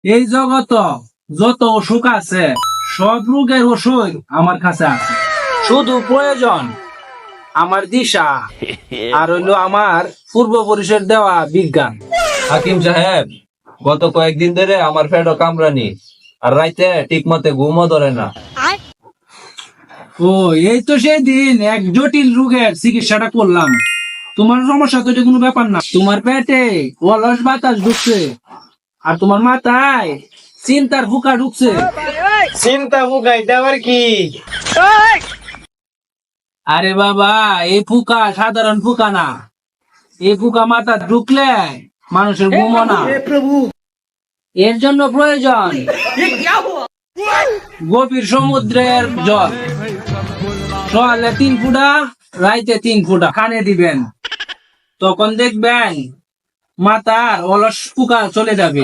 এই জগত যত অসুখ আছে সব রোগের ওষুধ আমার কাছে আছে। শুধু প্রয়োজন আমার দিশা আর হইলো আমার পূর্বপুরুষের দেওয়া বিজ্ঞান। হাকিম সাহেব, গত কয়েকদিন ধরে আমার পেটও কামড়ানি, আর রাইতে ঠিক মতে ঘুমও ধরে না। ও, এই তো সেই দিন এক জটিল রোগের চিকিৎসাটা করলাম। তোমার সমস্যা তো এটা কোনো ব্যাপার না। তোমার পেটে অলস বাতাস ঢুকছে আর তোমার মাথায় চিন্তার ফুকা ঢুকছে। চিন্তা মুখাইতে আবার কি? আরে বাবা, এই ফুকা সাধারণ ফুকা না। এই ফুকা মাথা ঢুকলে মানুষের ঘুমো না। এর জন্য প্রয়োজন গভীর সমুদ্রের জল। সকালে 3 ফুটা, রাইতে 3 ফুটা খানে দিবেন। তখন দেখবেন মাথার অলস ফুকা চলে যাবে।